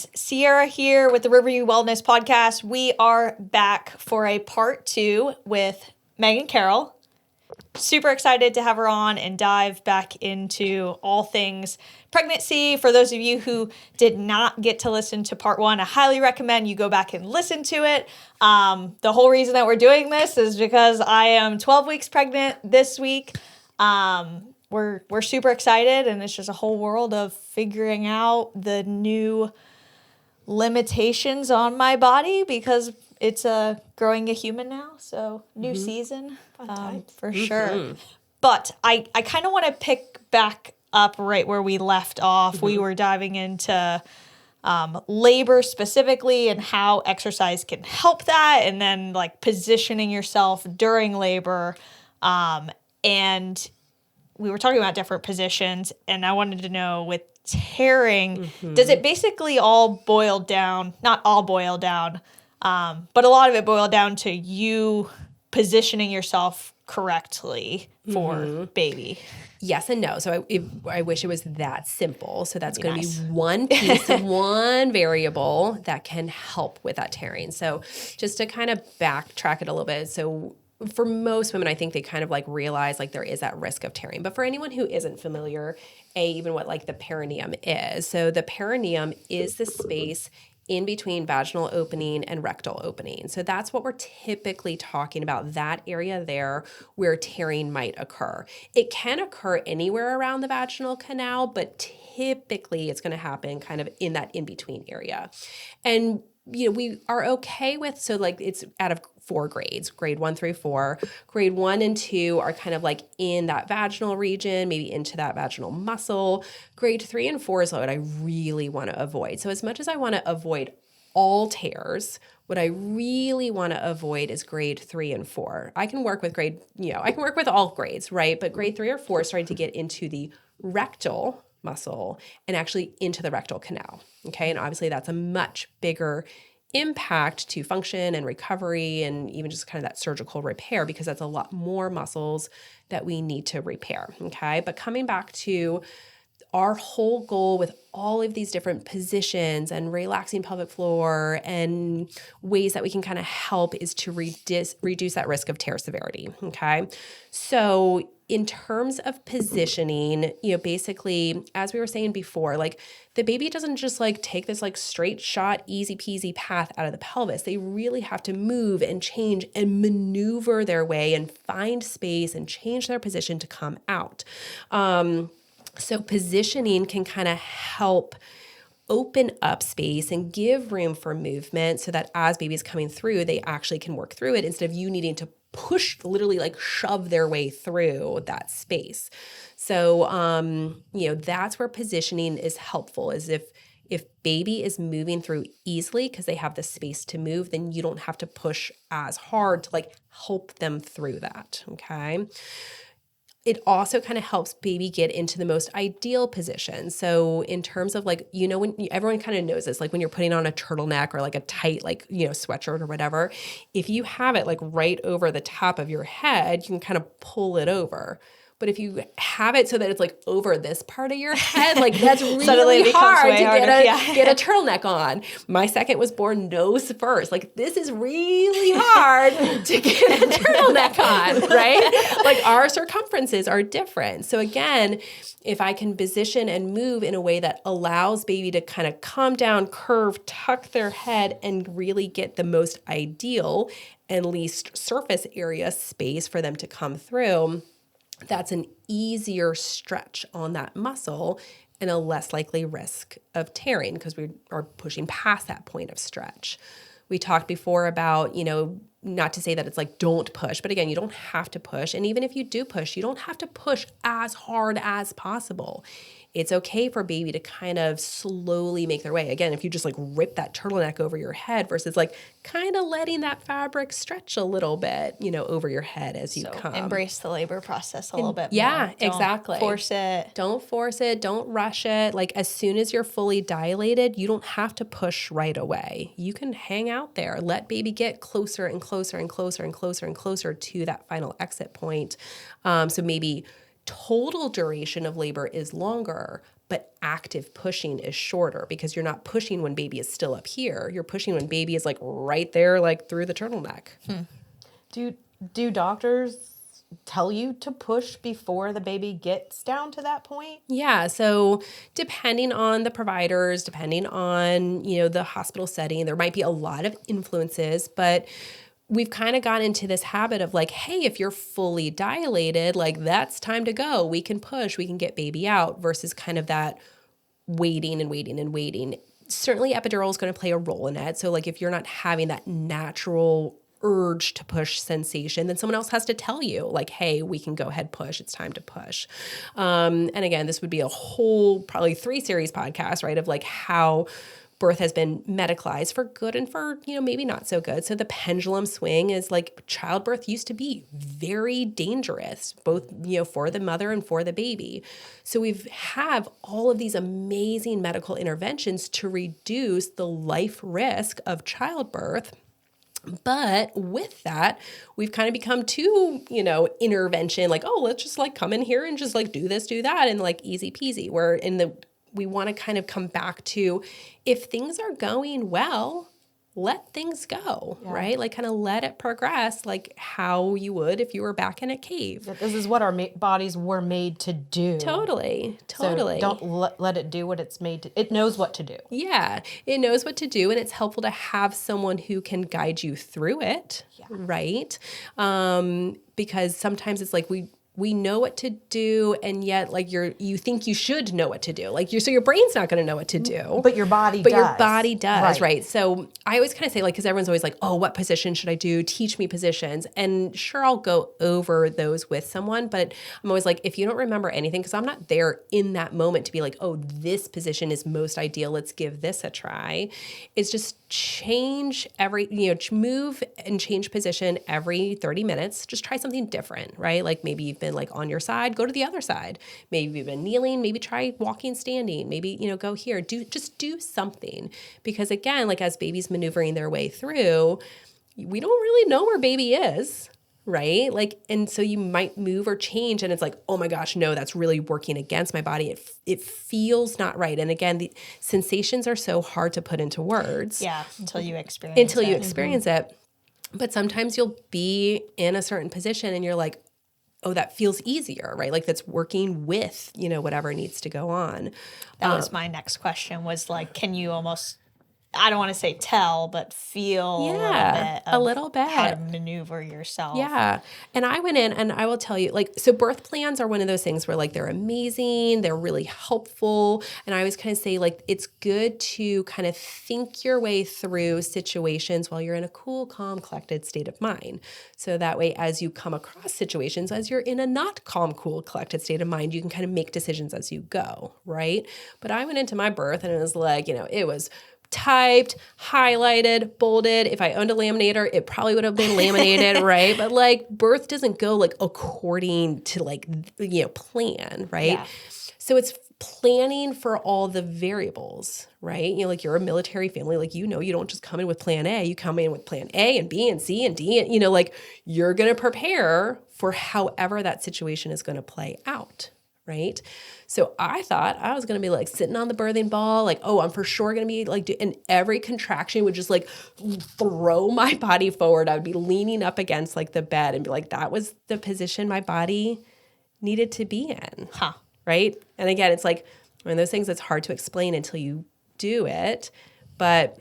guys, Sierra here with the Riverview Wellness Podcast. We are back for a part 2 with Meghan Karol. Super excited to have her on and dive back into all things pregnancy. For those of you who did not get to listen to part 1, I highly recommend you go back and listen to it. The whole reason that we're doing this is because I am 12 weeks pregnant this week. We're super excited, and it's just a whole world of figuring out the new limitations on my body because it's growing a human now. So new season for sure. But I kind of want to pick back up right where we left off. We were diving into labor specifically and how exercise can help that, and then like positioning yourself during labor. And we were talking about different positions, and I wanted to know with tearing, does it basically all boil down, not all boil down, but a lot of it boil down to you positioning yourself correctly for baby? Yes and no. So I wish it was that simple. So that's going to be one piece, one variable that can help with that tearing. So just to kind of backtrack it a little bit. So for most women, I think they kind of like realize like there is that risk of tearing. But for anyone who isn't familiar, even what like the perineum is. So the perineum is the space in between vaginal opening and rectal opening. So that's what we're typically talking about, that area there where tearing might occur. It can occur anywhere around the vaginal canal, but typically it's going to happen kind of in that in-between area. And you know, we are okay with, so like it's out of 4 grades, grade 1 through 4. Grade 1 and 2 are kind of like in that vaginal region, maybe into that vaginal muscle. Grade 3 and 4 is what I really want to avoid. So as much as I want to avoid all tears, what I really want to avoid is grade 3 and 4. I can work with I can work with all grades, right? But grade 3 or 4 is starting to get into the rectal muscle and actually into the rectal canal. Okay. And obviously that's a much bigger impact to function and recovery and even just kind of that surgical repair, because that's a lot more muscles that we need to repair. Okay. But coming back to our whole goal with all of these different positions and relaxing pelvic floor and ways that we can kind of help is to reduce that risk of tear severity. Okay. So in terms of positioning, basically, as we were saying before, like the baby doesn't just like take this like straight shot, easy peasy path out of the pelvis. They really have to move and change and maneuver their way and find space and change their position to come out. So positioning can kind of help open up space and give room for movement so that as baby's coming through, they actually can work through it instead of you needing to push, literally like shove their way through that space. So, that's where positioning is helpful, is if baby is moving through easily because they have the space to move, then you don't have to push as hard to like help them through that. Okay. It also kind of helps baby get into the most ideal position. So in terms of like, when everyone kind of knows this, like when you're putting on a turtleneck or like a tight, like, sweatshirt or whatever, if you have it like right over the top of your head, you can kind of pull it over. But if you have it so that it's like over this part of your head, like that's really hard to get a turtleneck on. My second was born nose first. Like this is really hard to get a turtleneck on, right? Like our circumferences are different. So again, if I can position and move in a way that allows baby to kind of come down, curve, tuck their head, and really get the most ideal and least surface area space for them to come through, that's an easier stretch on that muscle and a less likely risk of tearing because we are pushing past that point of stretch. We talked before about, not to say that it's like don't push, but again, you don't have to push. And even if you do push, you don't have to push as hard as possible. It's okay for baby to kind of slowly make their way. Again, if you just like rip that turtleneck over your head versus like kind of letting that fabric stretch a little bit, over your head as you come. Embrace the labor process a little bit more. Yeah, exactly. Force it. Don't force it. Don't rush it. Like as soon as you're fully dilated, you don't have to push right away. You can hang out there. Let baby get closer and closer and closer and closer and closer to that final exit point. So maybe total duration of labor is longer, but active pushing is shorter because you're not pushing when baby is still up here. You're pushing when baby is like right there, like through the turtleneck. Do doctors tell you to push before the baby gets down to that point? Yeah. So depending on the providers, depending on, the hospital setting, there might be a lot of influences, but we've kind of gotten into this habit of like, hey, if you're fully dilated, like that's time to go. We can push, we can get baby out versus kind of that waiting and waiting and waiting. Certainly epidural is going to play a role in it. So like if you're not having that natural urge to push sensation, then someone else has to tell you like, hey, we can go ahead, push, it's time to push. And again, this would be a whole probably 3-series podcast, right? Of like how birth has been medicalized for good and for, maybe not so good. So the pendulum swing is like childbirth used to be very dangerous, both, for the mother and for the baby. So we've have all of these amazing medical interventions to reduce the life risk of childbirth. But with that, we've kind of become too, intervention, like, oh, let's just like come in here and just like do this, do that, and like easy peasy. Where we want to kind of come back to if things are going well, let things go, right? Like kind of let it progress like how you would if you were back in a cave. This is what our bodies were made to do. Totally. So don't let it do what it's made to. It knows what to do. Yeah, it knows what to do, and it's helpful to have someone who can guide you through it, right? Because sometimes it's like we know what to do, and yet like you think you should know what to do. Like so your brain's not going to know what to do. But your body does. Right. So I always kind of say like, because everyone's always like, oh, what position should I do? Teach me positions. And sure, I'll go over those with someone, but I'm always like, if you don't remember anything, because I'm not there in that moment to be like, oh, this position is most ideal, let's give this a try. It's just change move and change position every 30 minutes. Just try something different, right? Like maybe you've been like on your side, go to the other side. Maybe you've been kneeling, maybe try walking, standing, maybe, go here, just do something. Because again, like as baby's maneuvering their way through, we don't really know where baby is, right? Like, and so you might move or change and it's like, oh my gosh, no, that's really working against my body. It feels not right. And again, the sensations are so hard to put into words. Yeah, until you experience it. But sometimes you'll be in a certain position and you're like, oh, that feels easier, right? Like that's working with, whatever needs to go on. That was my next question was like, can you almost, I don't want to say tell, but feel a little bit how to maneuver yourself. Yeah. And I went in and I will tell you, like, so birth plans are one of those things where like they're amazing, they're really helpful. And I always kind of say like, it's good to kind of think your way through situations while you're in a cool, calm, collected state of mind. So that way, as you come across situations, as you're in a not calm, cool, collected state of mind, you can kind of make decisions as you go, right? But I went into my birth and it was like, it was typed, highlighted, bolded. If I owned a laminator, it probably would have been laminated, right? But like birth doesn't go like according to like, plan, right? Yeah. So it's planning for all the variables, right? Like you're a military family, like, you don't just come in with plan A, you come in with plan A and B and C and D, and like you're going to prepare for however that situation is going to play out. Right. So I thought I was going to be like sitting on the birthing ball, like, oh, I'm for sure going to be like, and every contraction would just like throw my body forward. I would be leaning up against like the bed and be like, that was the position my body needed to be in. Huh. Right. And again, it's like one of those things that's hard to explain until you do it. But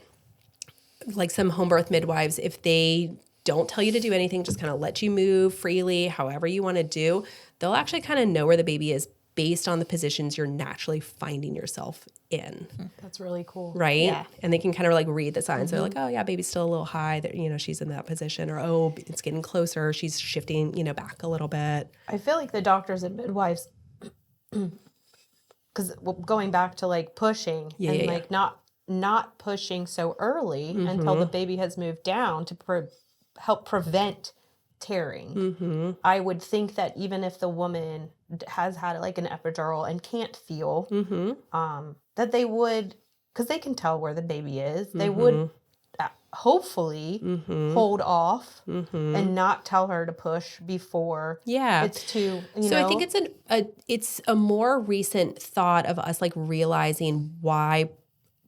like some home birth midwives, if they don't tell you to do anything, just kind of let you move freely, however you want to do, they'll actually kind of know where the baby is based on the positions you're naturally finding yourself in. That's really cool. Right? Yeah. And they can kind of like read the signs. Mm-hmm. They're like, oh yeah, baby's still a little high. That she's in that position. Or, oh, it's getting closer. She's shifting, back a little bit. I feel like the doctors and midwives, because going back to like pushing like not pushing so early until the baby has moved down to help prevent tearing. Mm-hmm. I would think that even if the woman has had like an epidural and can't feel, that they would, because they can tell where the baby is, they would hopefully hold off and not tell her to push before it's too, I think it's a more recent thought of us like realizing why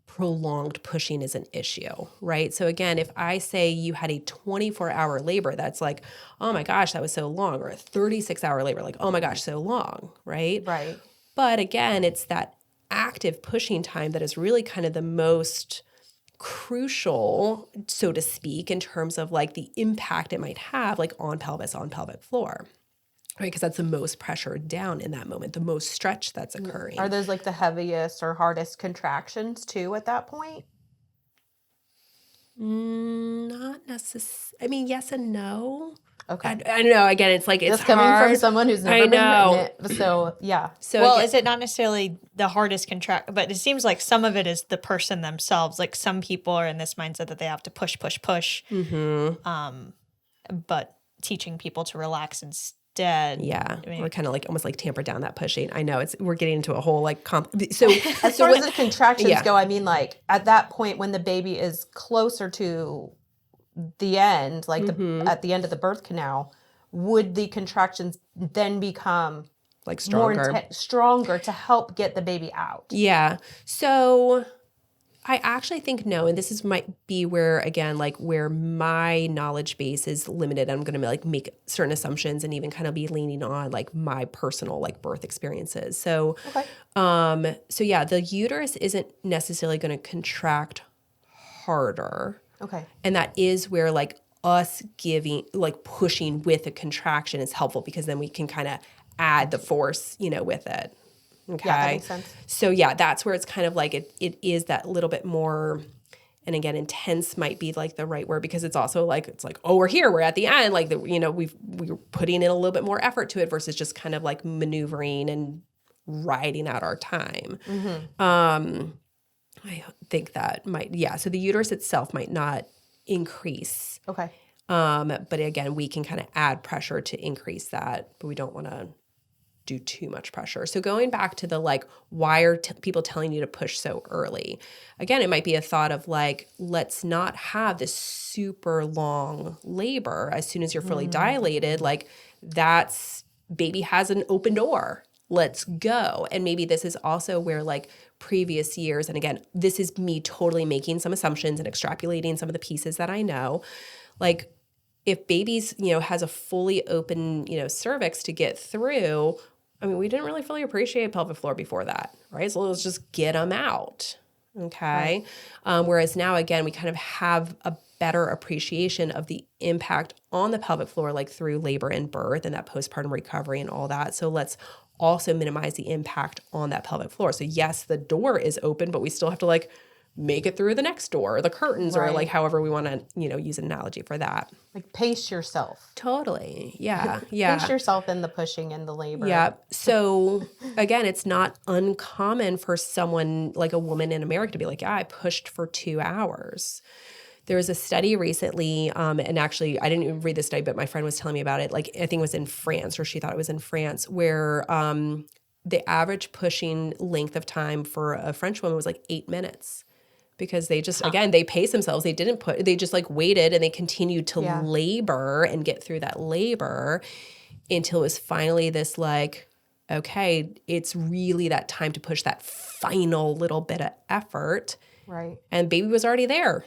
prolonged pushing is an issue, right? So again, if I say you had a 24-hour labor, that's like, oh my gosh, that was so long, or a 36-hour labor, like, oh my gosh, so long, right? Right. But again, it's that active pushing time that is really kind of the most crucial, so to speak, in terms of like the impact it might have like on pelvis, on pelvic floor, right? Because that's the most pressure down in that moment, the most stretch that's occurring. Are those like the heaviest or hardest contractions too at that point? Not necessarily. I mean, yes and no. Okay. I don't know. Again, it's like, it's just coming hard. from someone who's never been in it. So, yeah. So well, is it not necessarily the hardest but it seems like some of it is the person themselves. Like some people are in this mindset that they have to push. But teaching people to relax instead. Yeah. I mean, we're kind of like almost like tamper down that pushing. I know we're getting into a whole like so as far as the contractions go, I mean, like at that point when the baby is closer to the end, like at the end of the birth canal, would the contractions then become like stronger, stronger to help get the baby out? Yeah. So I actually think no, and this is might be where again, like where my knowledge base is limited. I'm going to like make certain assumptions and even kind of be leaning on like my personal like birth experiences. So, so yeah, the uterus isn't necessarily going to contract harder. Okay. And that is where like us giving, like pushing with a contraction is helpful because then we can kind of add the force, with it. Okay. Yeah, that makes sense. So yeah, that's where it's kind of like it is that little bit more, and again, intense might be like the right word because it's also like, it's like, oh, we're here, we're at the end. Like, we're putting in a little bit more effort to it versus just kind of like maneuvering and riding out our time. I think that so the uterus itself might not increase. Okay. But again, we can kind of add pressure to increase that, but we don't want to do too much pressure. So going back to the like, why are people telling you to push so early? Again, it might be a thought of like, let's not have this super long labor as soon as you're fully dilated. Like baby has an open door. Let's go. And maybe this is also where like previous years, and again, this is me totally making some assumptions and extrapolating some of the pieces that I know. Like if baby's, has a fully open, cervix to get through, I mean, we didn't really fully appreciate pelvic floor before that, right? So let's just get them out. Okay. Right. Whereas now, again, we kind of have a better appreciation of the impact on the pelvic floor, like through labor and birth and that postpartum recovery and all that. So let's also minimize the impact on that pelvic floor. So yes, the door is open, but we still have to like make it through the next door, or the curtains, or like however we want to, use an analogy for that. Like pace yourself. Totally. Yeah. Yeah. Pace yourself in the pushing and the labor. Yeah. So again, it's not uncommon for someone like a woman in America to be like, yeah, I pushed for 2 hours. There was a study recently, and actually I didn't even read the study, but my friend was telling me about it. Like I think it was in France, or she thought it was in France, where the average pushing length of time for a French woman was like 8 minutes. Because they just, again, they paced themselves. They just like waited and they continued to labor and get through that labor until it was finally this like, okay, it's really that time to push that final little bit of effort. Right. And baby was already there.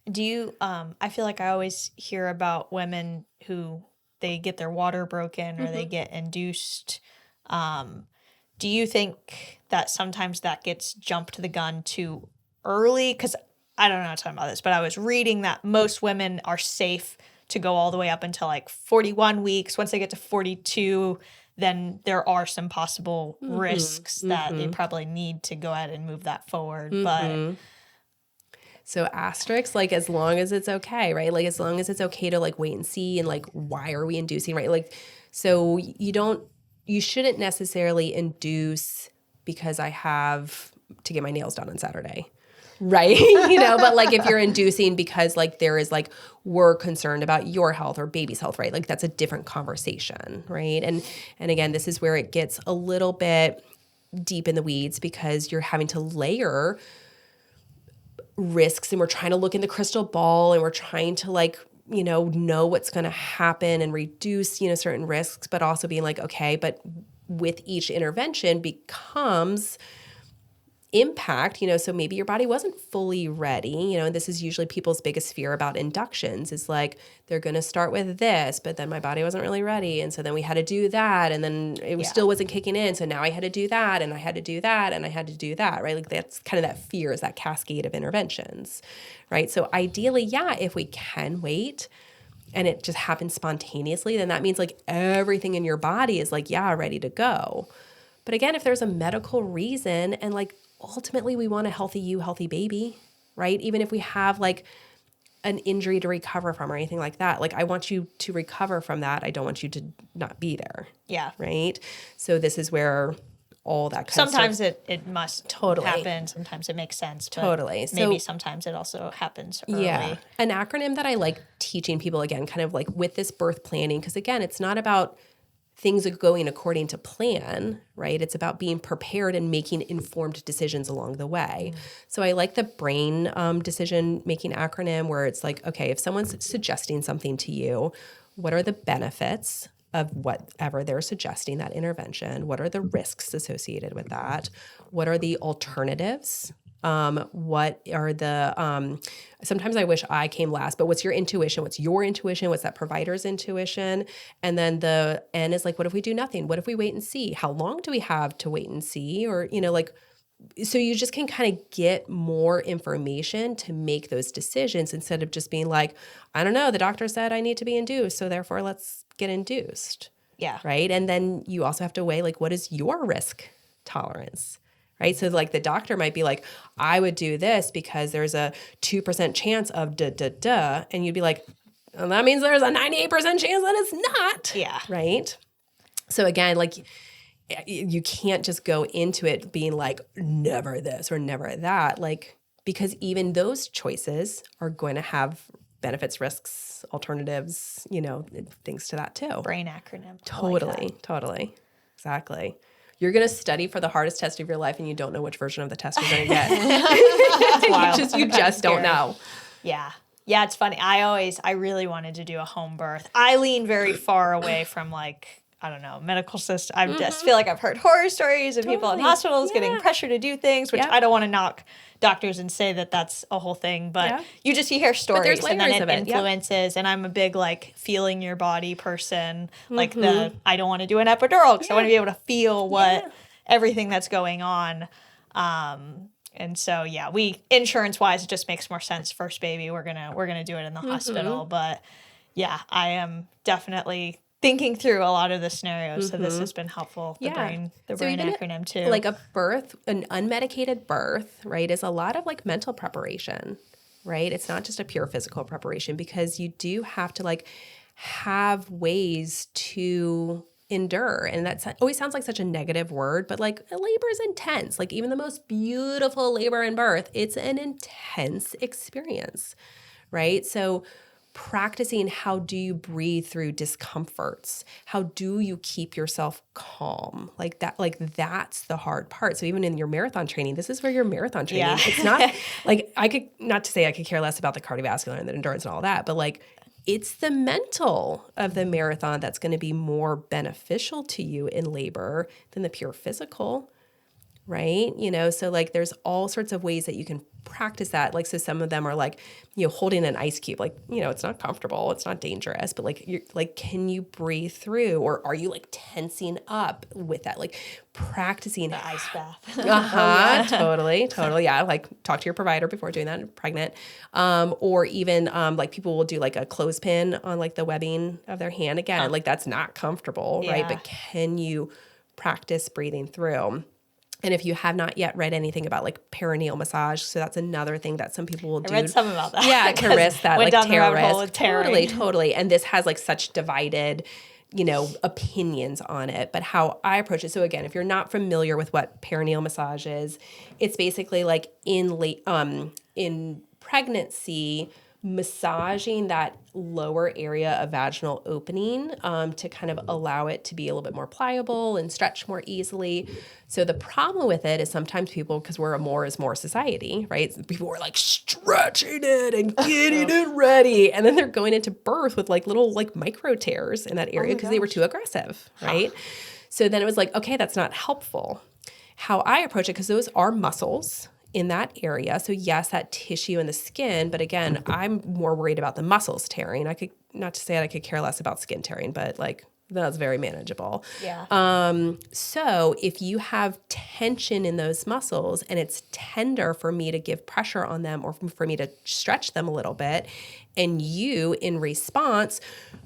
Do you, I feel like I always hear about women who they get their water broken or they get induced. Do you think that sometimes that gets jumped the gun too early? Because I don't know how to talk about this, but I was reading that most women are safe to go all the way up until like 41 weeks. Once they get to 42, then there are some possible risks that they probably need to go ahead and move that forward. But so asterisk, like as long as it's okay, right? Like as long as it's okay to like wait and see, and like why are we inducing, right? Like so you shouldn't necessarily induce because I have to get my nails done on Saturday. Right. But like if you're inducing because like there is like, we're concerned about your health or baby's health, right? Like that's a different conversation. Right. And again, this is where it gets a little bit deep in the weeds because you're having to layer risks and we're trying to look in the crystal ball and we're trying to like, know what's going to happen and reduce, certain risks, but also being like, okay, but with each intervention becomes impact, so maybe your body wasn't fully ready, and this is usually people's biggest fear about inductions is like, they're going to start with this, but then my body wasn't really ready. And so then we had to do that. And then it still wasn't kicking in. So now I had to do that and I had to do that and I had to do that, right? Like that's kind of that fear is that cascade of interventions, right? So ideally, if we can wait and it just happens spontaneously, then that means like everything in your body is like, ready to go. But again, if there's a medical reason and like ultimately we want a healthy you, healthy baby, right? Even if we have like an injury to recover from or anything like that, like I want you to recover from that. I don't want you to not be there. Yeah. Right. So this is where all that kind sometimes of stuff. it must Totally happen. Sometimes it makes sense. But Totally. Maybe sometimes it also happens early. Yeah. An acronym that I like teaching people again, kind of like with this birth planning, because again, it's not about things are going according to plan, right? It's about being prepared and making informed decisions along the way. So I like the BRAIN decision-making acronym where it's like, okay, if someone's suggesting something to you, what are the benefits of whatever they're suggesting, that intervention? What are the risks associated with that? What are the alternatives? What are the, sometimes I wish I came last, but what's your intuition? What's your intuition? What's that provider's intuition? And then the N is like, what if we do nothing? What if we wait and see? How long do we have to wait and see? Or, so you just can kind of get more information to make those decisions instead of just being like, I don't know, the doctor said I need to be induced, so therefore let's get induced. Yeah. Right. And then you also have to weigh like, what is your risk tolerance? Right. So like the doctor might be like, I would do this because there's a 2% chance of and you'd be like, well, that means there's a 98% chance that it's not. Yeah. Right. So again, like you can't just go into it being like, never this or never that, like, because even those choices are going to have benefits, risks, alternatives, things to that too. BRAIN acronym. Totally. Exactly. You're going to study for the hardest test of your life and you don't know which version of the test you're going to get. you just don't know. Yeah. Yeah, it's funny. I really wanted to do a home birth. I lean very far away from like, I don't know, medical system. I just feel like I've heard horror stories of people in hospitals getting pressure to do things, which I don't want to knock doctors and say that that's a whole thing, but you hear stories and then it influences. And I'm a big like feeling your body person. Like I don't want to do an epidural because I want to be able to feel what everything that's going on. And so we insurance wise, it just makes more sense. First baby, we're gonna do it in the hospital. But I am definitely thinking through a lot of the scenarios. So this has been helpful. The brain acronym too. Like a birth, an unmedicated birth, right, is a lot of like mental preparation, right? It's not just a pure physical preparation because you do have to like have ways to endure. And that always sounds like such a negative word, but like labor is intense. Like even the most beautiful labor and birth, it's an intense experience, right? So practicing how do you breathe through discomforts? How do you keep yourself calm? Like that's the hard part. So even in your marathon training, this is where your marathon training, it's not like not to say I could care less about the cardiovascular and the endurance and all that, but like it's the mental of the marathon that's going to be more beneficial to you in labor than the pure physical, right? So like there's all sorts of ways that you can practice that. Like, so some of them are like, holding an ice cube, like, it's not comfortable, it's not dangerous, but like, you're like, can you breathe through, or are you like tensing up with that? Like practicing the ice bath. Totally. Yeah. Like talk to your provider before doing that, pregnant. Or even, like people will do like a clothespin on like the webbing of their hand again. Like that's not comfortable, right? But can you practice breathing through? And if you have not yet read anything about like perineal massage, so that's another thing that some people will do. I read some about that. Yeah, to risk that, like tear risk. Totally. And this has like such divided, opinions on it. But how I approach it. So again, if you're not familiar with what perineal massage is, it's basically like in pregnancy, massaging that lower area of vaginal opening to kind of allow it to be a little bit more pliable and stretch more easily. So the problem with it is sometimes people, because we're a more is more society, right? People are like stretching it and getting it ready. And then they're going into birth with like little like micro tears in that area because they were too aggressive, right? So then it was like, okay, that's not helpful. How I approach it, because those are muscles in that area. So yes, that tissue in the skin, but again, I'm more worried about the muscles tearing. I could, not to say that I could care less about skin tearing, but like that's very manageable. Yeah. So if you have tension in those muscles and it's tender for me to give pressure on them or for me to stretch them a little bit, and you in response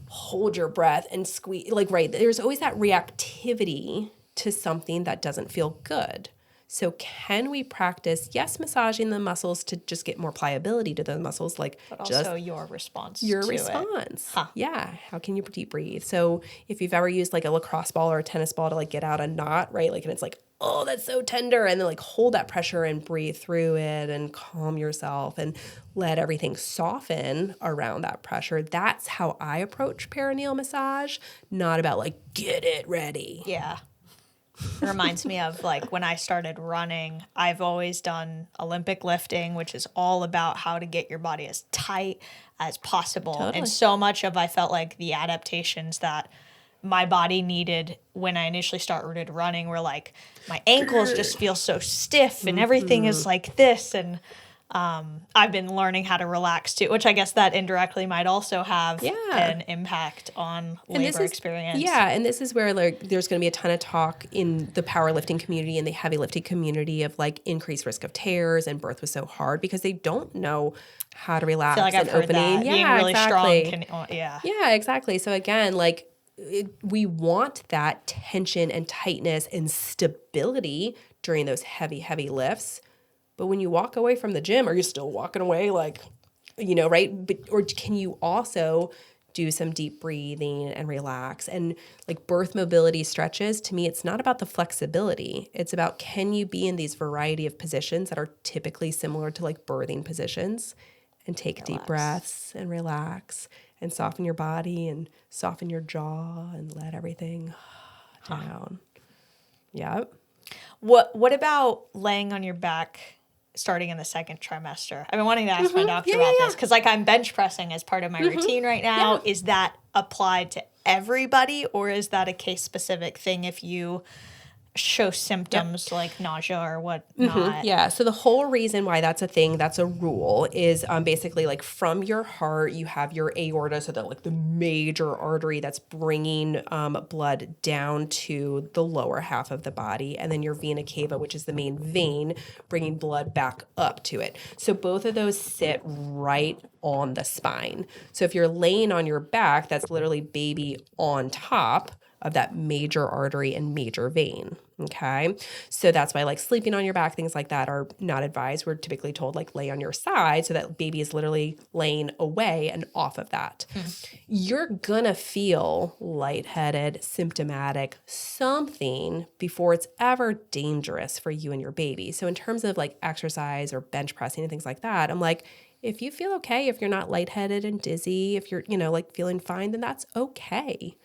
hold your breath and squeeze, like, right, there's always that reactivity to something that doesn't feel good. So can we practice, yes, massaging the muscles to just get more pliability to the muscles, like but also your response your to response. Huh. Yeah. How can you deep breathe? So if you've ever used like a lacrosse ball or a tennis ball to like get out a knot, right? Like, and it's like, oh, that's so tender. And then like hold that pressure and breathe through it and calm yourself and let everything soften around that pressure. That's how I approach perineal massage, not about like, get it ready. Yeah. It reminds me of like when I started running, I've always done Olympic lifting, which is all about how to get your body as tight as possible. Totally. And so much of I felt like the adaptations that my body needed when I initially started running were like my ankles just feel so stiff and everything is like this. And I've been learning how to relax too, which I guess that indirectly might also have an impact on labor experience. Yeah, and this is where like there's going to be a ton of talk in the powerlifting community and the heavy lifting community of like increased risk of tears and birth was so hard because they don't know how to relax I feel like I've heard opening. that. Yeah, Being really exactly. strong Yeah, exactly. So again, like we want that tension and tightness and stability during those heavy, heavy lifts. But when you walk away from the gym, are you still walking away like, you know, right? But, or can you also do some deep breathing and relax? And like birth mobility stretches, to me, it's not about the flexibility. It's about can you be in these variety of positions that are typically similar to like birthing positions and take deep breaths and relax and soften your body and soften your jaw and let everything down. Yep. What about laying on your back starting in the second trimester? I've been wanting to ask my doctor about this because like I'm bench pressing as part of my routine right now. Yeah. Is that applied to everybody or is that a case specific thing if you show symptoms like nausea or whatnot? Yeah. So the whole reason why that's a thing, that's a rule, is basically like from your heart, you have your aorta, so that like the major artery that's bringing blood down to the lower half of the body, and then your vena cava, which is the main vein, bringing blood back up to it. So both of those sit right on the spine. So if you're laying on your back, that's literally baby on top of that major artery and major vein. Okay. So that's why like sleeping on your back, things like that are not advised. We're typically told like lay on your side so that baby is literally laying away and off of that. You're gonna feel lightheaded, symptomatic, something before it's ever dangerous for you and your baby. So in terms of like exercise or bench pressing and things like that, I'm like, if you feel okay, if you're not lightheaded and dizzy, if you're, you know, like feeling fine, then that's okay.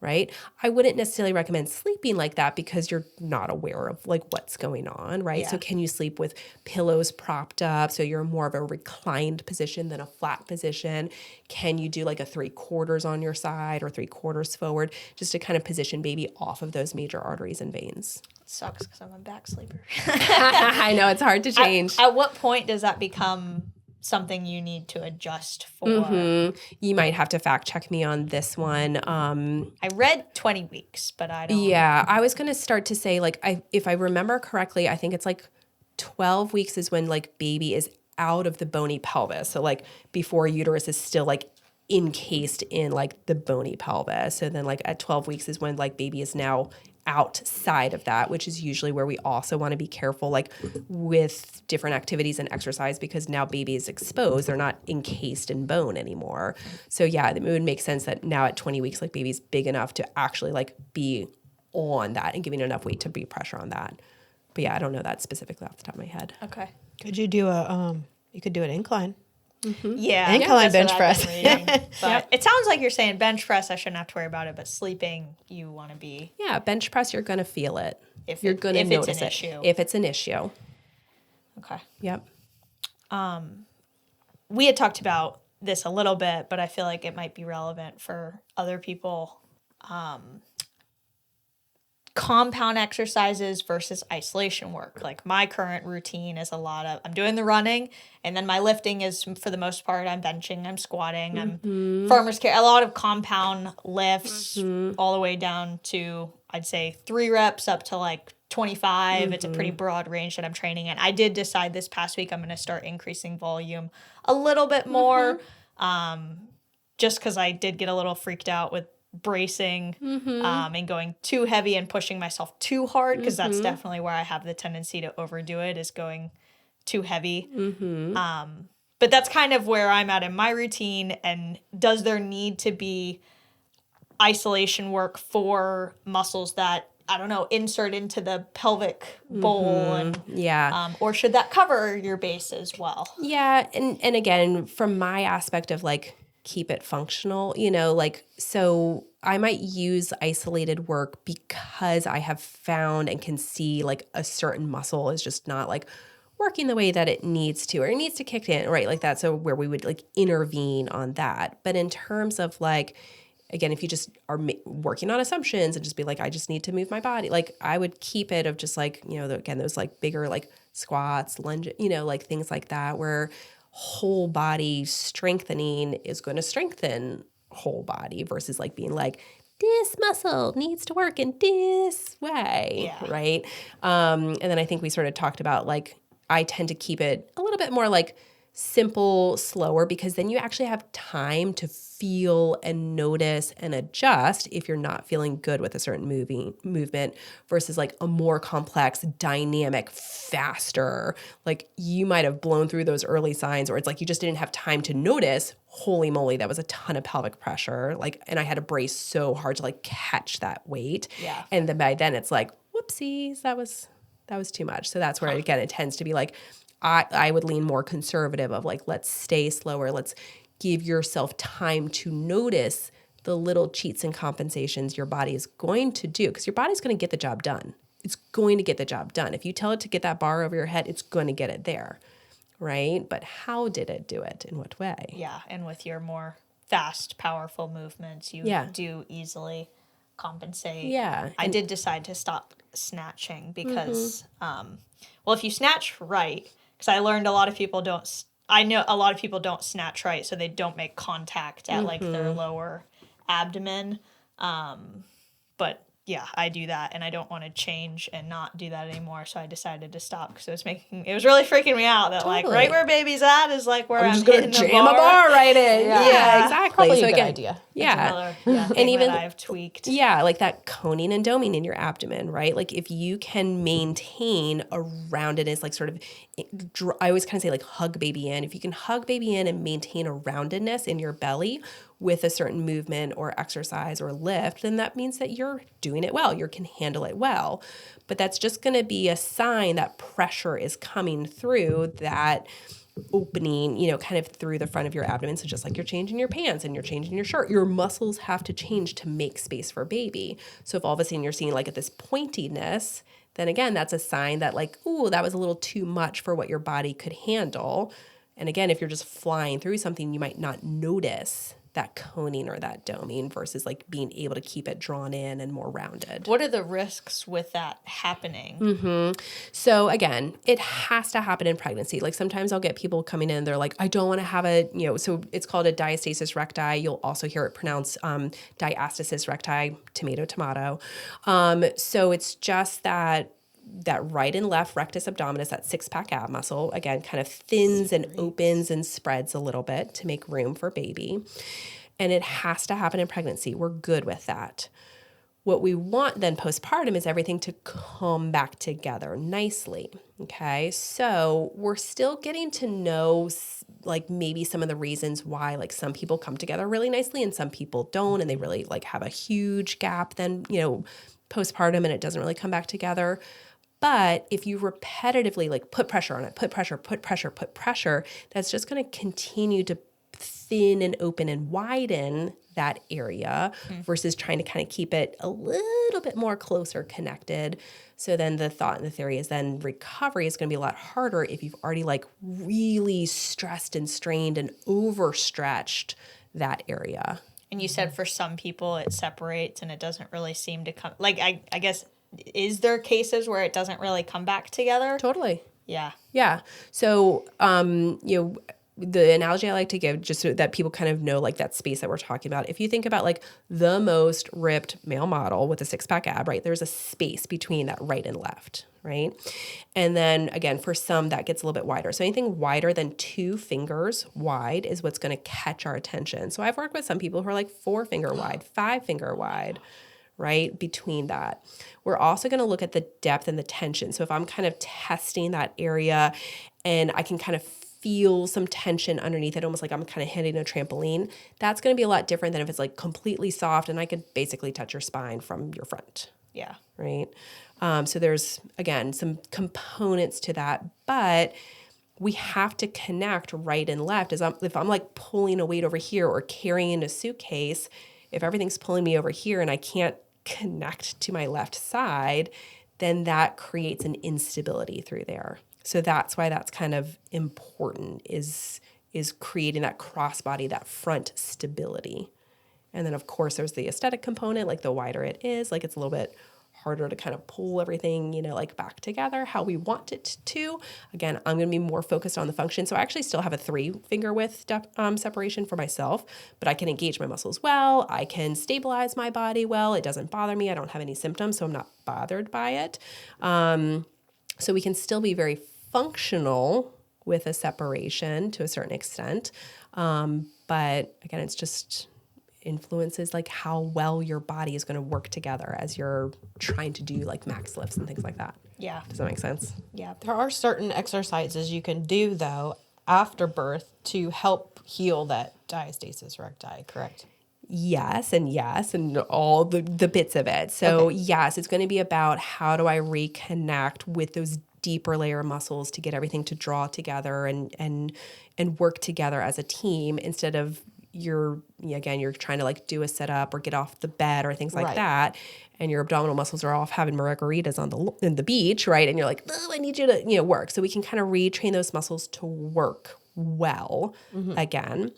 Right? I wouldn't necessarily recommend sleeping like that because you're not aware of like what's going on, right? Yeah. So can you sleep with pillows propped up so you're more of a reclined position than a flat position? Can you do like a 3/4 on your side or 3/4 forward just to kind of position baby off of those major arteries and veins? It sucks because I'm a back sleeper. I know, it's hard to change. At what point does that become something you need to adjust for? You might have to fact check me on this one. I read 20 weeks, but I don't. Yeah, I was going to start to say like if I remember correctly, I think it's like 12 weeks is when like baby is out of the bony pelvis. So like before uterus is still like encased in like the bony pelvis. So then like at 12 weeks is when like baby is now outside of that, which is usually where we also want to be careful like with different activities and exercise because now baby is exposed. They're not encased in bone anymore. So yeah, it would make sense that now at 20 weeks, like baby's big enough to actually like be on that and giving enough weight to be pressure on that. But yeah, I don't know that specifically off the top of my head. Okay. Could you do you could do an incline? Yeah. Incline bench press. But it sounds like you're saying bench press, I shouldn't have to worry about it, but sleeping, you want to be. Yeah, bench press, you're going to feel it. You're going to notice it. If it's an issue. Okay. Yep. We had talked about this a little bit, but I feel like it might be relevant for other people. Compound exercises versus isolation work. Like my current routine is a lot of, I'm doing the running, and then my lifting is, for the most part, I'm benching, I'm squatting, I'm farmer's carry, a lot of compound lifts all the way down to, I'd say 3 reps up to like 25. It's a pretty broad range that I'm training in. I did decide this past week I'm going to start increasing volume a little bit more, just because I did get a little freaked out with bracing and going too heavy and pushing myself too hard, because that's definitely where I have the tendency to overdo it, is going too heavy. But that's kind of where I'm at in my routine. And does there need to be isolation work for muscles that, I don't know, insert into the pelvic bowl, and or should that cover your base as well? Yeah, and again, from my aspect of like, keep it functional, like, so I might use isolated work because I have found and can see like a certain muscle is just not like working the way that it needs to, or it needs to kick in, right? Like that's where we would like intervene on that. But in terms of like, again, if you just are working on assumptions and just be like, I just need to move my body, like I would keep it of just like, again, those like bigger like squats, lunge, like things like that, where whole body strengthening is going to strengthen whole body versus like being like, this muscle needs to work in this way, right? And then I think we sort of talked about like, I tend to keep it a little bit more like simple, slower, because then you actually have time to feel and notice and adjust if you're not feeling good with a certain movement versus like a more complex, dynamic, faster, like you might have blown through those early signs, or it's like you just didn't have time to notice, holy moly, that was a ton of pelvic pressure, like, and I had to brace so hard to like catch that weight. Yeah. And then by then it's like, whoopsies, that was too much. So that's where, again, it tends to be like, I would lean more conservative of like, let's stay slower. Let's give yourself time to notice the little cheats and compensations your body is going to do, because your body's going to get the job done. It's going to get the job done. If you tell it to get that bar over your head, it's going to get it there, right? But how did it do it? In what way? Yeah, and with your more fast, powerful movements, you do easily compensate. Yeah. I did decide to stop snatching because, well, if you snatch right, because I learned a lot of people don't, I know a lot of people don't snatch right, so they don't make contact at like their lower abdomen. But yeah, I do that, and I don't want to change and not do that anymore. So I decided to stop because it was really freaking me out that like right where baby's at is like where I'm just hitting jam a bar right in. Yeah, exactly. Probably so a good again, idea. Yeah, and even I've tweaked. Yeah, like that coning and doming in your abdomen, right? Like if you can maintain a roundedness, like sort of, I always kind of say like hug baby in. If you can hug baby in and maintain a roundedness in your belly with a certain movement or exercise or lift, then that means that you're doing it well. You can handle it well. But that's just going to be a sign that pressure is coming through that opening, kind of through the front of your abdomen. So just like you're changing your pants and you're changing your shirt, your muscles have to change to make space for baby. So if all of a sudden you're seeing like at this pointiness, then again, that's a sign that like, ooh, that was a little too much for what your body could handle. And again, if you're just flying through something, you might not notice that coning or that doming versus like being able to keep it drawn in and more rounded. What are the risks with that happening? So again, it has to happen in pregnancy. Like sometimes I'll get people coming in, they're like, I don't want to have so it's called a diastasis recti. You'll also hear it pronounced diastasis recti, tomato. So it's just that right and left rectus abdominis, that six-pack ab muscle, again, kind of thins and opens and spreads a little bit to make room for baby. And it has to happen in pregnancy. We're good with that. What we want then postpartum is everything to come back together nicely, okay? So we're still getting to know like maybe some of the reasons why like some people come together really nicely and some people don't, and they really like have a huge gap then, postpartum and it doesn't really come back together. But if you repetitively like put pressure on it, put pressure, that's just going to continue to thin and open and widen that area versus trying to kind of keep it a little bit more closer connected. So then the thought and the theory is then recovery is going to be a lot harder if you've already like really stressed and strained and overstretched that area. And you said for some people it separates and it doesn't really seem to come, like, I guess, is there cases where it doesn't really come back together? Totally. Yeah. Yeah. So, the analogy I like to give, just so that people kind of know like that space that we're talking about. If you think about like the most ripped male model with a 6-pack ab, right? There's a space between that right and left, right? And then again, for some that gets a little bit wider. So anything wider than 2 fingers wide is what's going to catch our attention. So I've worked with some people who are like 4-finger wide, 5-finger wide, right? Between that. We're also going to look at the depth and the tension. So if I'm kind of testing that area and I can kind of feel some tension underneath it, almost like I'm kind of hitting a trampoline, that's going to be a lot different than if it's like completely soft and I could basically touch your spine from your front. Yeah. Right. So there's, again, some components to that, but we have to connect right and left. If I'm like pulling a weight over here or carrying a suitcase, if everything's pulling me over here and I can't connect to my left side, then that creates an instability through there. So that's why that's kind of important is creating that crossbody, that front stability. And then of course there's the aesthetic component, like the wider it is, like it's a little bit harder to kind of pull everything, like back together how we want it to. Again, I'm going to be more focused on the function. So I actually still have a 3-finger width separation for myself, but I can engage my muscles well. I can stabilize my body well. It doesn't bother me. I don't have any symptoms, so I'm not bothered by it. So we can still be very functional with a separation to a certain extent. But again, it's just influences like how well your body is going to work together as you're trying to do like max lifts and things like that. Yeah. Does that make sense? Yeah. There are certain exercises you can do though after birth to help heal that diastasis recti, correct? Yes, and all the bits of it. So okay. Yes, it's going to be about how do I reconnect with those deeper layer muscles to get everything to draw together and work together as a team instead of you're trying to like do a sit up or get off the bed or things like that, and your abdominal muscles are off having margaritas on the beach, right? And you're like, oh, I need you to work. So we can kind of retrain those muscles to work well again.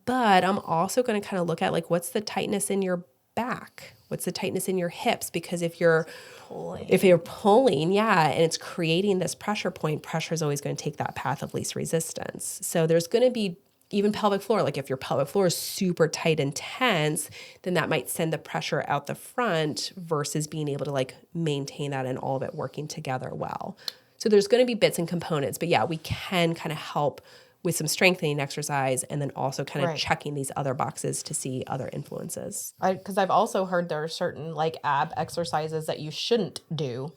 But I'm also going to kind of look at like what's the tightness in your back, what's the tightness in your hips, because if you're pulling, and it's creating this pressure point, pressure is always going to take that path of least resistance. So there's going to be even pelvic floor, like if your pelvic floor is super tight and tense, then that might send the pressure out the front versus being able to like maintain that and all of it working together well. So there's going to be bits and components, but we can kind of help with some strengthening exercise and then also kind of checking these other boxes to see other influences. Because I've also heard there are certain like ab exercises that you shouldn't do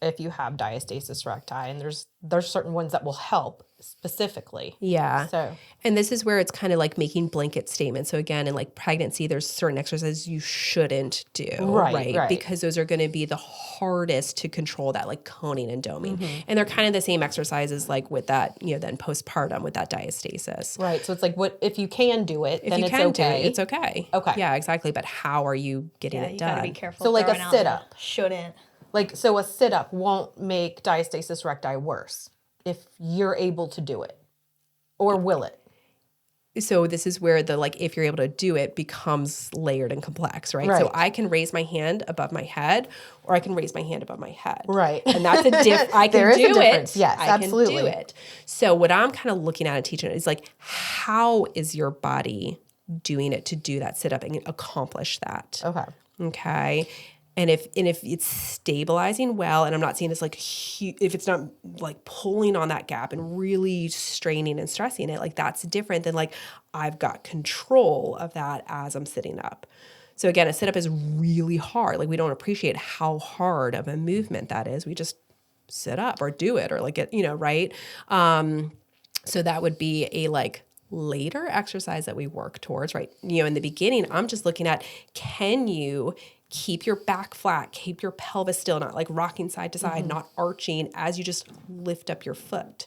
if you have diastasis recti, and there's certain ones that will help specifically. Yeah. So, and this is where it's kind of like making blanket statements. So again, in like pregnancy, there's certain exercises you shouldn't do, right? Because those are going to be the hardest to control, that like coning and doming. And they're kind of the same exercises like with that, then postpartum with that diastasis. Right. So it's like, what if you can do it, then it's okay. It's okay. Okay. Yeah, exactly. But how are you getting it done? You gotta be careful. So like a sit up shouldn't. Like, so a sit-up won't make diastasis recti worse if you're able to do it, or will it? So this is where the, like, if you're able to do it becomes layered and complex, right? So I can raise my hand above my head, or I can raise my hand above my head. Right. And that's a I can there do is a it. Yes, I absolutely. can do it. So what I'm kind of looking at and teaching is like, how is your body doing it to do that sit-up and accomplish that? Okay. And if it's stabilizing well, and I'm not seeing this like if it's not like pulling on that gap and really straining and stressing it, like that's different than like I've got control of that as I'm sitting up. So again, a sit up is really hard. Like we don't appreciate how hard of a movement that is. We just sit up or do it or like it, right? So that would be a like later exercise that we work towards, right? In the beginning, I'm just looking at, can you keep your back flat, keep your pelvis still, not like rocking side to side, not arching as you just lift up your foot.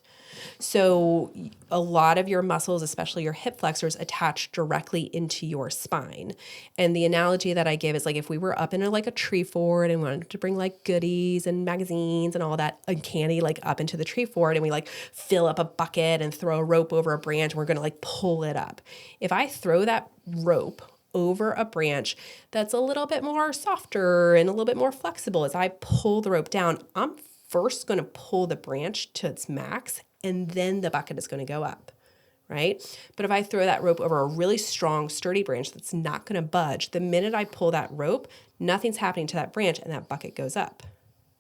So a lot of your muscles, especially your hip flexors, attach directly into your spine. And the analogy that I give is like if we were up in a tree fort and wanted to bring like goodies and magazines and all that and candy like up into the tree fort, and we like fill up a bucket and throw a rope over a branch, and we're going to like pull it up. If I throw that rope over a branch that's a little bit more softer and a little bit more flexible, as I pull the rope down, I'm first going to pull the branch to its max, and then the bucket is going to go up, right? But if I throw that rope over a really strong, sturdy branch that's not going to budge, the minute I pull that rope, nothing's happening to that branch and that bucket goes up,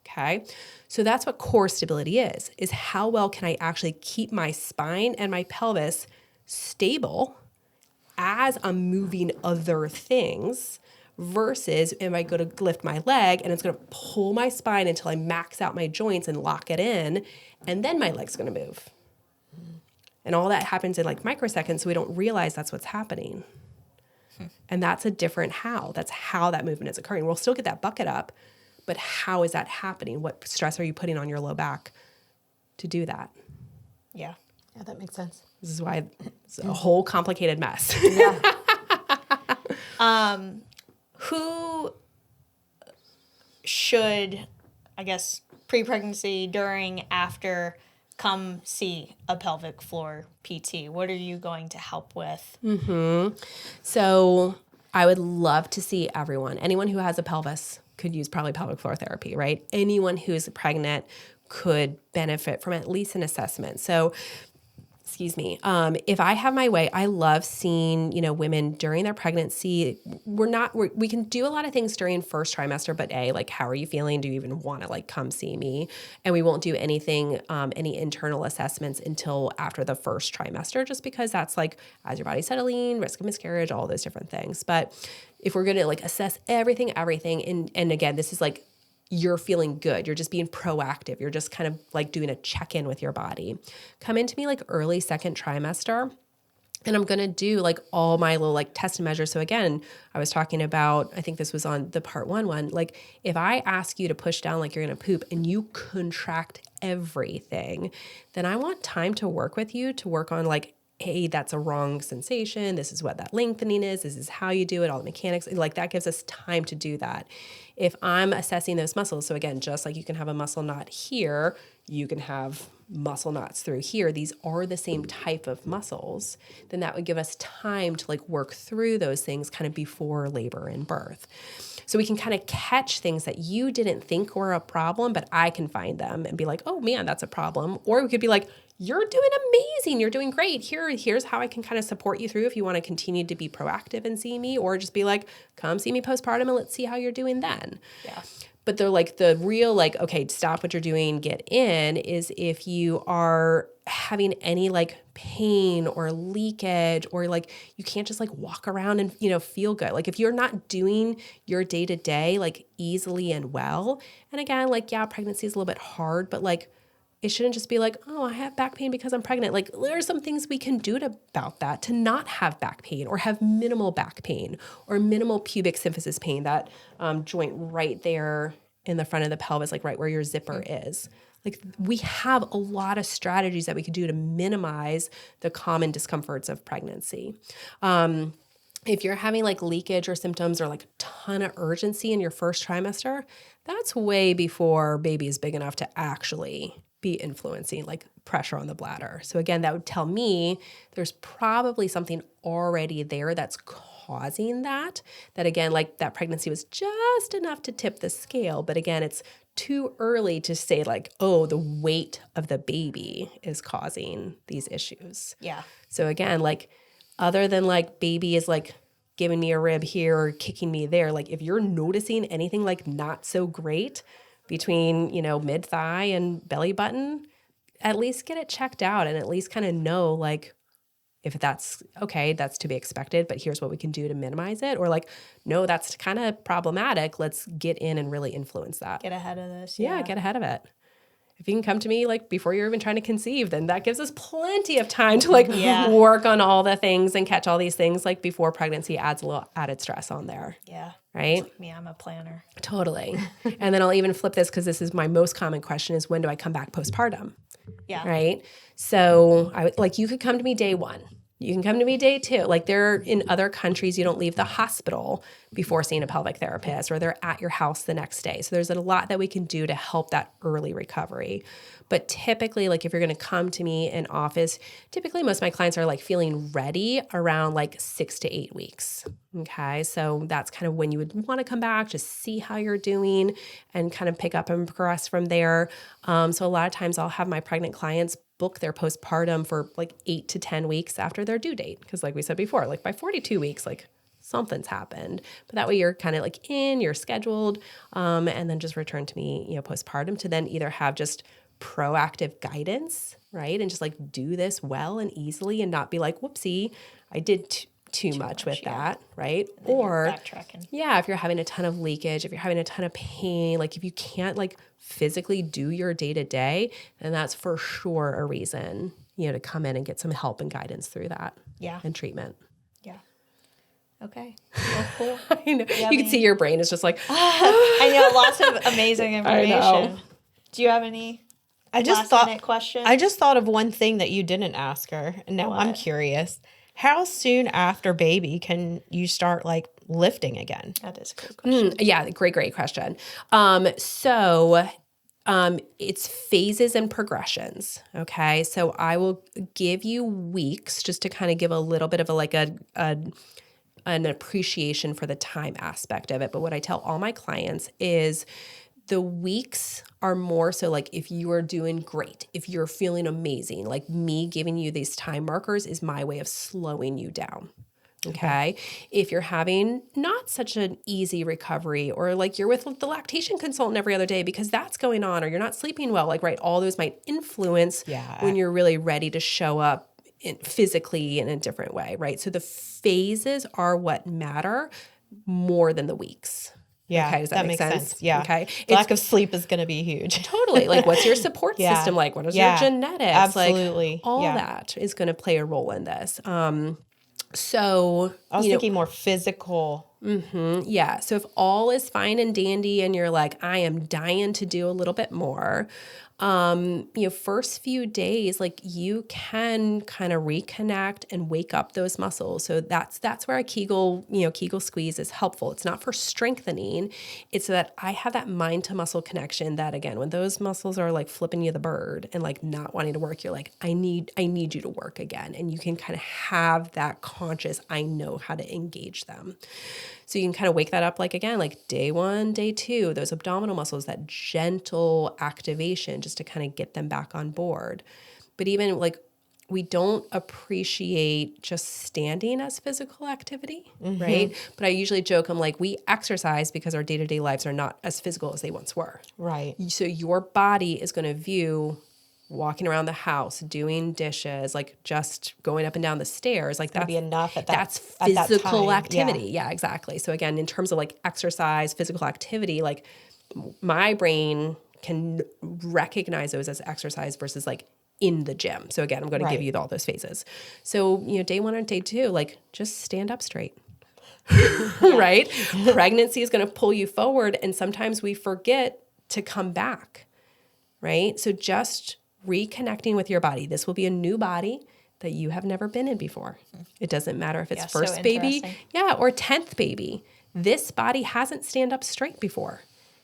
okay? So that's what core stability is how well can I actually keep my spine and my pelvis stable as I'm moving other things versus am I going to lift my leg and it's going to pull my spine until I max out my joints and lock it in, and then my leg's going to move. And all that happens in like microseconds, so we don't realize that's what's happening. And that's a different how. That's how that movement is occurring. We'll still get that bucket up, but how is that happening? What stress are you putting on your low back to do that? Yeah. Yeah, that makes sense. This is why it's a whole complicated mess. Yeah. Who should, I guess, pre-pregnancy, during, after, come see a pelvic floor PT? What are you going to help with? So I would love to see everyone. Anyone who has a pelvis could use probably pelvic floor therapy, right? Anyone who's pregnant could benefit from at least an assessment. So if I have my way, I love seeing, women during their pregnancy. We can do a lot of things during first trimester, but like, how are you feeling? Do you even want to like come see me? And we won't do anything, any internal assessments until after the first trimester, just because that's like, as your body's settling, risk of miscarriage, all those different things. But if we're going to like assess everything, and again, this is like, you're feeling good. You're just being proactive. You're just kind of like doing a check-in with your body. Come into me like early second trimester, and I'm going to do like all my little like test and measures. So again, I was talking about, I think this was on the part one, like if I ask you to push down like you're going to poop and you contract everything, then I want time to work with you to work on like, hey, that's a wrong sensation. This is what that lengthening is. This is how you do it, all the mechanics. Like that gives us time to do that. If I'm assessing those muscles, so again, just like you can have a muscle knot here, you can have muscle knots through here. These are the same type of muscles. Then that would give us time to like work through those things kind of before labor and birth. So we can kind of catch things that you didn't think were a problem, but I can find them and be like, oh man, that's a problem. Or we could be like, you're doing amazing. You're doing great. Here's how I can kind of support you through if you want to continue to be proactive and see me, or just be like, come see me postpartum and let's see how you're doing then. Yeah. But they're like the real like, okay, stop what you're doing, get in, is if you are having any like pain or leakage, or like you can't just like walk around and, feel good. Like if you're not doing your day to day like easily and well, and again, like, yeah, pregnancy is a little bit hard, but like, it shouldn't just be like, oh, I have back pain because I'm pregnant. Like there are some things we can do about that to not have back pain, or have minimal back pain, or minimal pubic symphysis pain, that joint right there in the front of the pelvis, like right where your zipper is. Like we have a lot of strategies that we could do to minimize the common discomforts of pregnancy. If you're having like leakage or symptoms or like a ton of urgency in your first trimester, that's way before baby is big enough to actually be influencing like pressure on the bladder. So again, that would tell me there's probably something already there that's causing that again, like that pregnancy was just enough to tip the scale. But again, it's too early to say like, oh, the weight of the baby is causing these issues. Yeah. So again, like other than like baby is like giving me a rib here or kicking me there, like if you're noticing anything like not so great between, mid-thigh and belly button, at least get it checked out and at least kind of know like if that's okay, that's to be expected, but here's what we can do to minimize it. Or like, no, that's kind of problematic. Let's get in and really influence that. Get ahead of this. Yeah, get ahead of it. if you can come to me like before you're even trying to conceive, then that gives us plenty of time to like work on all the things and catch all these things like before pregnancy adds a little added stress on there. Yeah. Right? Like me, I'm a planner. Totally. And then I'll even flip this because this is my most common question is when do I come back postpartum? Yeah. Right? So you could come to me day 1. You can come to me day 2. Like in other countries, you don't leave the hospital before seeing a pelvic therapist, or they're at your house the next day. So there's a lot that we can do to help that early recovery. But typically, like if you're going to come to me in office, typically most of my clients are like feeling ready around like 6 to 8 weeks. Okay. So that's kind of when you would want to come back, just see how you're doing and kind of pick up and progress from there. So a lot of times I'll have my pregnant clients book their postpartum for like 8 to 10 weeks after their due date. Because like we said before, like by 42 weeks, like something's happened. But that way you're kind of like you're scheduled, and then just return to me, postpartum to then either have just proactive guidance, right? And just like do this well and easily and not be like, whoopsie, I did too much with that, right? Or backtracking. Yeah, if you're having a ton of leakage, if you're having a ton of pain, like if you can't like physically do your day-to-day, then that's for sure a reason, to come in and get some help and guidance through that. Yeah. And treatment. Yeah. Okay. Well, cool. I know. You can see your brain is just like, I know, lots of amazing information. I know. Do you have any minute questions? I just thought of one thing that you didn't ask her, and now I'm curious. How soon after baby can you start like lifting again? That is a good question. Yeah, great question. It's phases and progressions. Okay, so I will give you weeks just to kind of give a little bit of an appreciation for the time aspect of it. But what I tell all my clients is the weeks are more so like if you are doing great, if you're feeling amazing, like me giving you these time markers is my way of slowing you down. Okay. If you're having not such an easy recovery, or like you're with the lactation consultant every other day because that's going on, or you're not sleeping well, like, right, all those might influence when you're really ready to show up physically in a different way, right? So the phases are what matter more than the weeks. Yeah, okay, does that make sense? Yeah. Okay. Lack of sleep is going to be huge. Totally. Like, what's your support system like? What is your genetics? Absolutely. Like, all that is going to play a role in this. So I was thinking more physical. Yeah. So if all is fine and dandy and you're like, I am dying to do a little bit more, first few days, like you can kind of reconnect and wake up those muscles. So that's where a Kegel squeeze is helpful. It's not for strengthening. It's so that I have that mind to muscle connection that, again, when those muscles are like flipping you the bird and like not wanting to work, you're like, I need you to work again. And you can kind of have that conscious, I know how to engage them. So you can kind of wake that up, like, again, like day 1, day 2, those abdominal muscles, that gentle activation just to kind of get them back on board. But even like we don't appreciate just standing as physical activity, right? But I usually joke, I'm like, we exercise because our day-to-day lives are not as physical as they once were. Right. So your body is going to view walking around the house, doing dishes, like just going up and down the stairs, like that's be enough at that. That's physical time. activity. Yeah, exactly. So again, in terms of like exercise, physical activity, like my brain can recognize those as exercise versus like in the gym. So again, I'm going to give you all those phases. So, day 1 and day 2, like just stand up straight. Right? Pregnancy is going to pull you forward, and sometimes we forget to come back. Right? So just reconnecting with your body. This will be a new body that you have never been in before. It doesn't matter if it's first baby, or 10th baby. This body hasn't stand up straight before.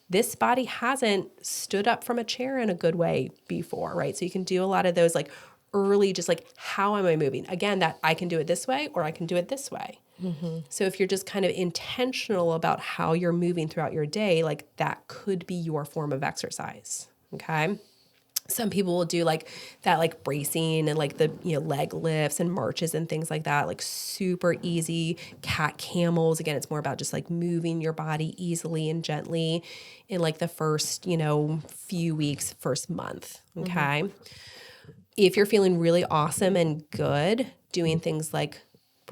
This body hasn't stood up from a chair in a good way before, right? So you can do a lot of those like early, just like, how am I moving? Again, that I can do it this way or I can do it this way. So if you're just kind of intentional about how you're moving throughout your day, like that could be your form of exercise, okay? Some people will do like that, like bracing and like the, leg lifts and marches and things like that, like super easy. Cat camels. Again, it's more about just like moving your body easily and gently in like the first, few weeks, first month. Okay. If you're feeling really awesome and good, doing things like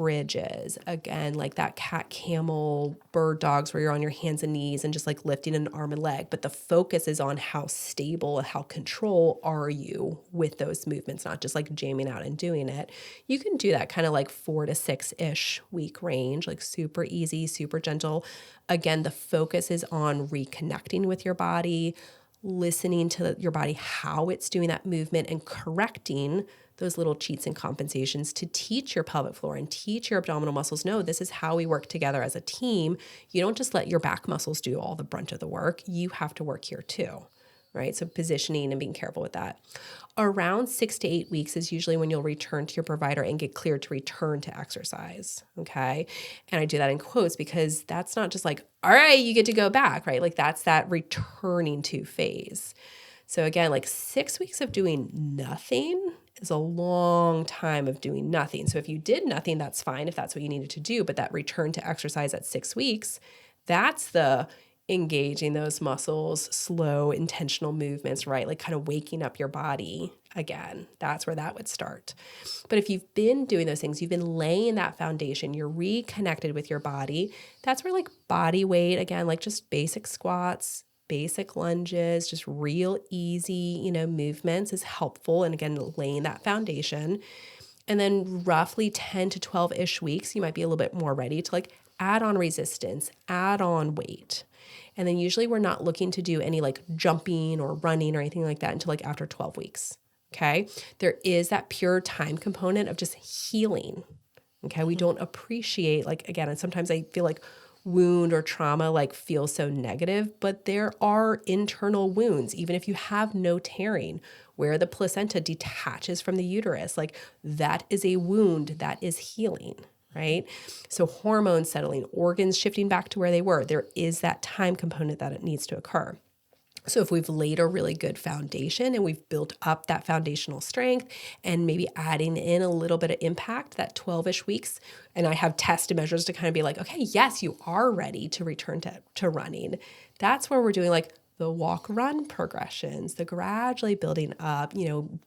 bridges, again, like that cat, camel, bird dogs where you're on your hands and knees and just like lifting an arm and leg. But the focus is on how stable and how control are you with those movements, not just like jamming out and doing it. You can do that kind of like 4 to 6-ish week range, like super easy, super gentle. Again, the focus is on reconnecting with your body, listening to your body, how it's doing that movement, and correcting those little cheats and compensations to teach your pelvic floor and teach your abdominal muscles, no, this is how we work together as a team. You don't just let your back muscles do all the brunt of the work. You have to work here too, right? So positioning and being careful with that. Around 6 to 8 weeks is usually when you'll return to your provider and get cleared to return to exercise, okay? And I do that in quotes because that's not just like, all right, you get to go back, right? Like that's that returning to phase. So again, like 6 weeks of doing nothing is a long time of doing nothing. So if you did nothing, that's fine if that's what you needed to do. But that return to exercise at 6 weeks, that's the engaging those muscles, slow, intentional movements, right? Like kind of waking up your body again. That's where that would start. But if you've been doing those things, you've been laying that foundation, you're reconnected with your body, that's where like body weight, again, like just basic squats, basic lunges, just real easy, movements is helpful. And again, laying that foundation. And then roughly 10 to 12-ish weeks, you might be a little bit more ready to like add on resistance, add on weight. And then usually we're not looking to do any like jumping or running or anything like that until like after 12 weeks. Okay. There is that pure time component of just healing. Okay. We don't appreciate, like, again, and sometimes I feel like wound or trauma like feels so negative, but there are internal wounds, even if you have no tearing, where the placenta detaches from the uterus, like that is a wound that is healing, right? So hormones settling, organs shifting back to where they were, there is that time component that it needs to occur. So if we've laid a really good foundation and we've built up that foundational strength and maybe adding in a little bit of impact, that 12-ish weeks, and I have test measures to kind of be like, okay, yes, you are ready to return to running. That's where we're doing like the walk-run progressions, the gradually building up,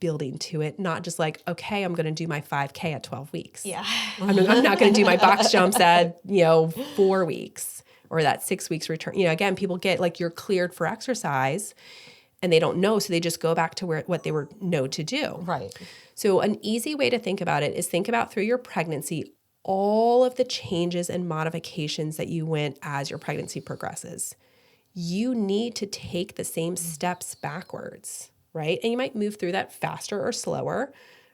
building to it, not just like, okay, I'm going to do my 5K at 12 weeks. Yeah. I'm not going to do my box jumps at, 4 weeks. Or that 6 weeks return. Again, people get like you're cleared for exercise and they don't know. So they just go back to what they were know to do. Right. So an easy way to think about it is think about through your pregnancy, all of the changes and modifications that you went as your pregnancy progresses. You need to take the same steps backwards, right? And you might move through that faster or slower,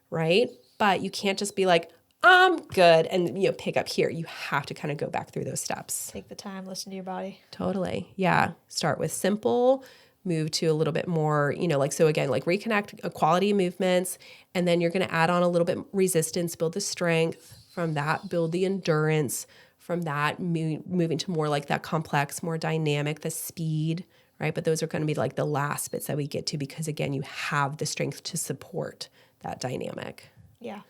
right? But you can't just be like, I'm good, and pick up here. You have to kind of go back through those steps. Take the time, listen to your body. Totally. Yeah. Start with simple, move to a little bit more, so again, like reconnect quality movements, and then you're going to add on a little bit resistance, build the strength. From that, build the endurance. From that, moving to more like that complex, more dynamic, the speed, right? But those are going to be like the last bits that we get to because, again, you have the strength to support that dynamic. Yeah.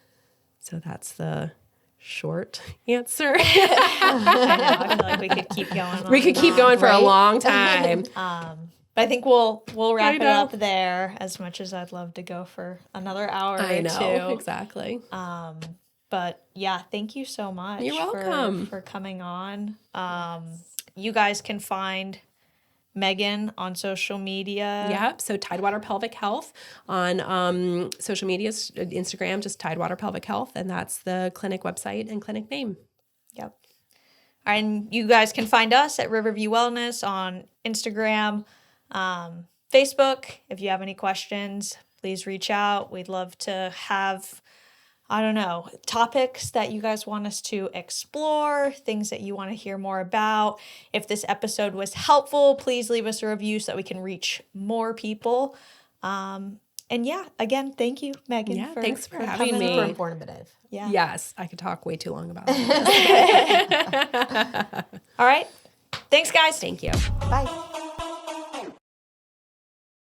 So that's the short answer. I feel like we could keep going. We could keep going for a long time. But I think we'll wrap it up there. As much as I'd love to go for another hour or two. Exactly. But yeah, thank you so much. You're welcome for coming on. You guys can find Meghan on social media. Yep. So Tidewater Pelvic Health on social media, Instagram, just Tidewater Pelvic Health. And that's the clinic website and clinic name. Yep. And you guys can find us at Riverview Wellness on Instagram, Facebook. If you have any questions, please reach out. We'd love to have, topics that you guys want us to explore, things that you want to hear more about. If this episode was helpful, please leave us a review so that we can reach more people. And yeah, again, thank you, Meghan. Yeah, thanks for having me. Super informative. Yeah. Yes, I could talk way too long about it. All right. Thanks, guys. Thank you. Bye.